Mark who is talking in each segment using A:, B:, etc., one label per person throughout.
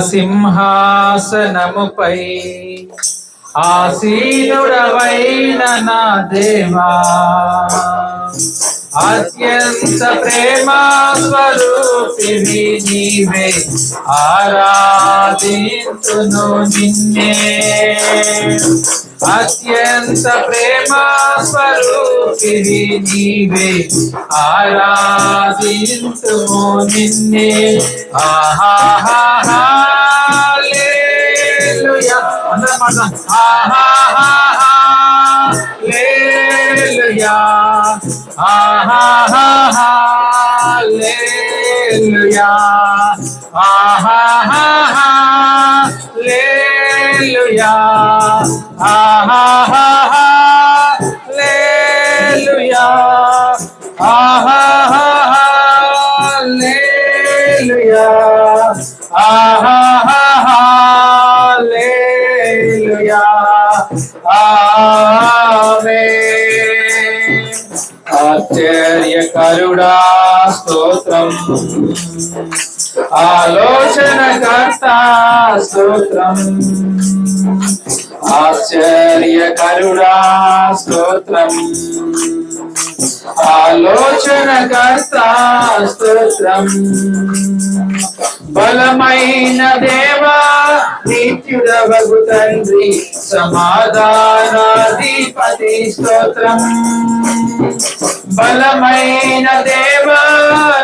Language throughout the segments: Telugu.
A: సింహాసనముపై ఆసీనుడవైన నా దేవా, అత్యంత ప్రేమా స్వరూపివి నీవే, ఆరాధింతును నిన్నే. అత్యంత ప్రేమా స్వరూపివి నీవే, ఆరాధింతుము నిన్నే. ఆహాహా హల్లెలూయా, అందరం పాడదాం. ఆహాహా హల్లెలూయా, ఆహాహా హల్లెలూయా, ఆహాహా హల్లెలూయా, ఆహాహా హల్లెలూయా, ఆహాహా హల్లెలూయా, ఆహాహా హల్లెలూయా. ఆమేన్. ఆశ్చర్యకరుడా స్తోత్రం, ఆలోచనకర్త స్తోత్రం, ఆశ్చర్యకరుడా స్తోత్రం, ఆలోచనకర్త స్తోత్రం. బలమైన దేవా, నిత్యుడవగు తండ్రి, సమాధానాధిపతి స్తోత్రం. బలమైన దేవా,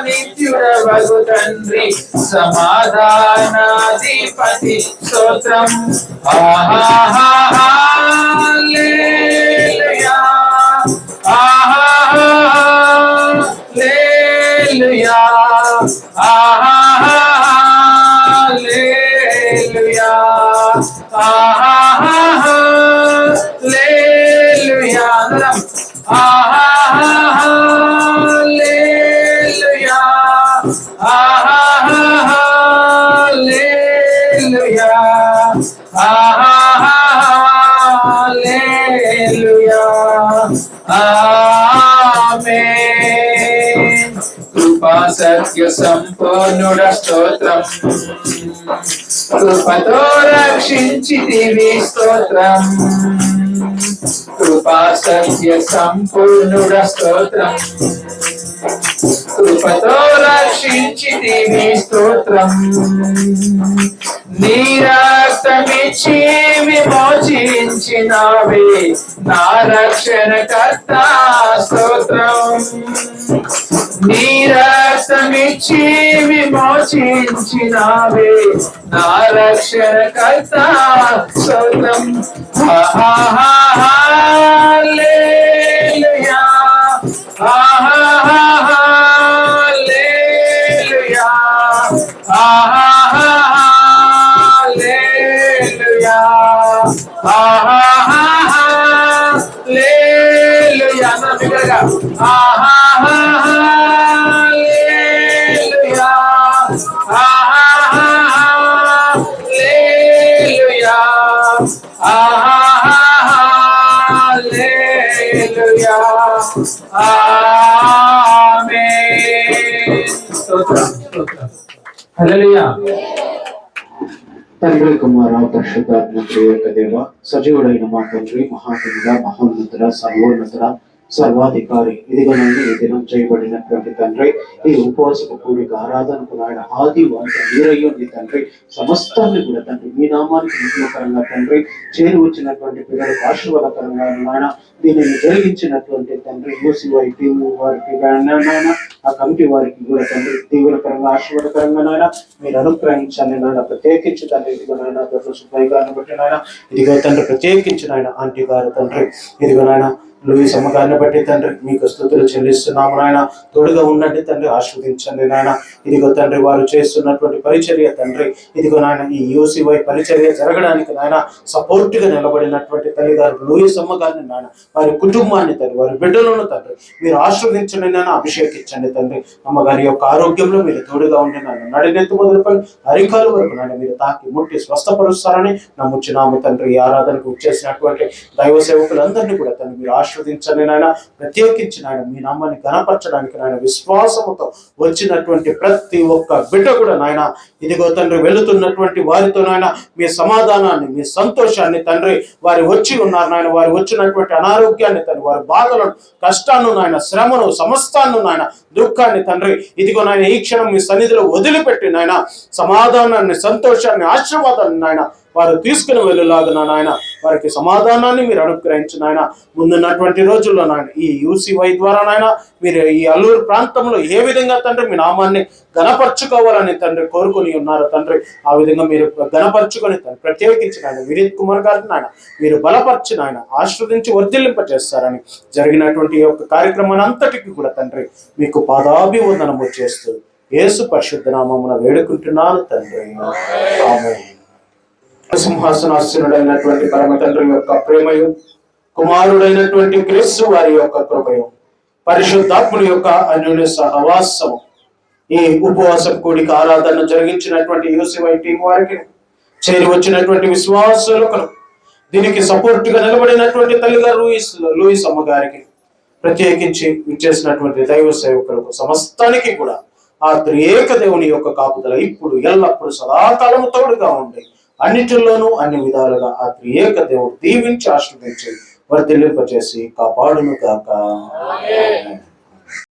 A: నిత్యుడవగు తండ్రి, సమాధానాధిపతి స్తోత్రం. ఆహాహా హల్లెలూయా, ఆహాహా హల్లెలూయా, ఆహాహా హల్లెలూయా, ఆహాహా హల్లెలూయా. అందరం ఆహాహా హల్లెలూయా, ఆహాహా హల్లెలూయా, ఆహాహా హల్లెలూయా. ఆమేన్. కృపా సత్య సంపూర్ణుడ స్తోత్రం, కృపతో రక్షించితివి స్తోత్రం. కృపా సత్య సంపూర్ణుడ స్తోత్రం, కృపతో రక్షించితివి స్తోత్రం. నీ రక్తమిచ్చి విమోచించినావే, నా రక్షణకర్త స్తోత్రం. నీ రక్తమిచ్చి విమోచించినావే, నా రక్షణకర్త స్తోత్రం. ఆహాహా హల్లెలూయా, ఆహాహా హల్లెలూయా, ఆహాహా హల్లెలూయా, ఆహాహా హల్లెలూయా. అందరం బిగ్గరగా ఆహాహా హల్లెలూయా, ఆహాహా హల్లెలూయా, ఆహాహా హల్లెలూయా. ఆమేన్. స్తోత్రం, స్తోత్రం. హల్లెలూయా.
B: తండ్రి, కుమార, పరిశుద్ధాత్మ త్రియేక దేవ, సజీవుడైన మా తండ్రి, మహాపురుడ, మహోన్నతుడ, సర్వోన్నతుడ, సర్వాధికారి, ఇదిగోనండి ఈ దినం చేయబడినటువంటి తండ్రి, ఈ ఉపవాసపు కూడిక ఆరాధనకు నాయన ఆది వంట మీరయ్యండి తండ్రి. సమస్తాన్ని కూడా తండ్రి మీ నామానికి మహిమకరంగా తండ్రి చేరి వచ్చినటువంటి పిల్లలకు ఆశీర్వాదకరంగా నాయన దీనిని జరిగించినటువంటి తండ్రి యూసీవై టీం వారికి నాయన, ఆ కమిటీ వారికి కూడా తండ్రి తీవ్రకరంగా ఆశీర్వాదకరంగా నాయన మీరు అనుగ్రహించాలి నాయన. ప్రత్యేకించి తండ్రి ఇదిగో నాయన దొడ్ల సుబ్బయ్య గారిని బట్టి నాయన, ఇదిగో తండ్రి ప్రత్యేకించి నాయన ఆంటీ గారు తండ్రి, ఇదిగో నాయన లూయిస్ అమ్మగారిని బట్టి తండ్రి మీకు స్తుతులు చెల్లిస్తున్నాము నాయన. తోడుగా ఉండండి తండ్రి, ఆశీర్వదించండి నాయన. ఇదిగో తండ్రి వారు చేస్తున్నటువంటి పరిచర్య తండ్రి, ఇదిగో నాయన ఈ యూసీవై పరిచర్య జరగడానికి నాయన సపోర్ట్ గా నిలబడినటువంటి తల్లిగారు లూయిస్ అమ్మగారిని నాయన, వారి కుటుంబాన్ని తండ్రి, వారి బిడ్డలను తండ్రి మీరు ఆశీర్వదించండి నాయన, అభిషేకించండి తండ్రి. అమ్మగారి యొక్క ఆరోగ్యంలో మీరు తోడుగా ఉండి నాయన, నడినెత్తు మొదలుపై అరికాలు వరకు నాయన మీరు తాకి ముట్టి స్వస్థపరుస్తారని నమ్ముచున్నాము తండ్రి. ఈ ఆరాధనకు వచ్చేసినటువంటి దైవ సేవకులందరినీ కూడా తండ్రి మీరు ఆశీర్వదించండి నాయన. ప్రత్యేకించి నాయన మీ నామాన్ని ఘనపరచడానికి నాయన విశ్వాసముతో వచ్చినటువంటి ప్రతి ఒక్క బిడ్డ కూడా నాయన ఇదిగో తండ్రి వెళుతున్నటువంటి వారితో నాయన మీ సమాధానాన్ని, మీ సంతోషాన్ని తండ్రి వారు వచ్చి ఉన్నారు నాయన. వారు వచ్చినటువంటి అనారోగ్యాన్ని తండ్రి, వారి బాధలను, కష్టాన్ని నాయన, శ్రమను, సమస్తాన్ని నాయన, దుఃఖాన్ని తండ్రి ఇదిగో నాయన ఈ క్షణం మీ సన్నిధిలో వదిలిపెట్టి నాయన సమాధానాన్ని, సంతోషాన్ని, ఆశీర్వాదాన్ని నాయన వారు తీసుకుని వెళ్ళలాగున నాయన వారికి సమాధానాన్ని మీరు అనుగ్రహించు నాయన. ముందున్నటువంటి రోజుల్లో నాయన ఈ UCY ద్వారా నాయన మీరు ఈ అల్లూరు ప్రాంతంలో ఏ విధంగా తండ్రి మీ నామాన్ని ఘనపరచుకోవాలని తండ్రి కోరుకుని ఉన్నారు తండ్రి. ఆ విధంగా మీరు ఘనపరచుకొని తండ్రి ప్రత్యేకించి నాయన వినీత్ కుమార్ గారిని నాయన మీరు బలపరిచి నాయన ఆశీర్వదించి వర్ధిల్లింపజేస్తారని జరిగినటువంటి ఈ యొక్క కార్యక్రమాన్ని అంతటికి కూడా తండ్రి మీకు పాదాభివందనము చేస్తూ యేసు పరిశుద్ధ నామమున వేడుకుంటున్నాను తండ్రి. ఆమేన్. సింహాసనాసీనుడైనటువంటి పరమ తండ్రి యొక్క ప్రేమయు, కుమారుడైనటువంటి క్రీస్తు వారి యొక్క కృపయు, పరిశుద్ధాత్ముని యొక్క అన్యోన్య సహవాసము ఈ ఉపవాసం కూడిక ఆరాధన జరిగించినటువంటి UCY టీం వారికి, చేరి వచ్చినటువంటి విశ్వాసులకు, దీనికి సపోర్ట్ గా నిలబడినటువంటి తల్లిగారు లూయిస్ అమ్మ గారికి, ప్రత్యేకించి విచ్చేసినటువంటి దైవ సేవకులకు సమస్తానికి కూడా ఆ త్రియేక దేవుని యొక్క కాపుదల ఇప్పుడు ఎల్లప్పుడు సదాకాలము తోడుగా ఉండి అన్నిటిలోనూ అన్ని విధాలుగా ఆ త్రియేక దేవుడు దీవించి ఆశీర్వదించి వర్ధిల్లింపచేసి కాపాడును గాక.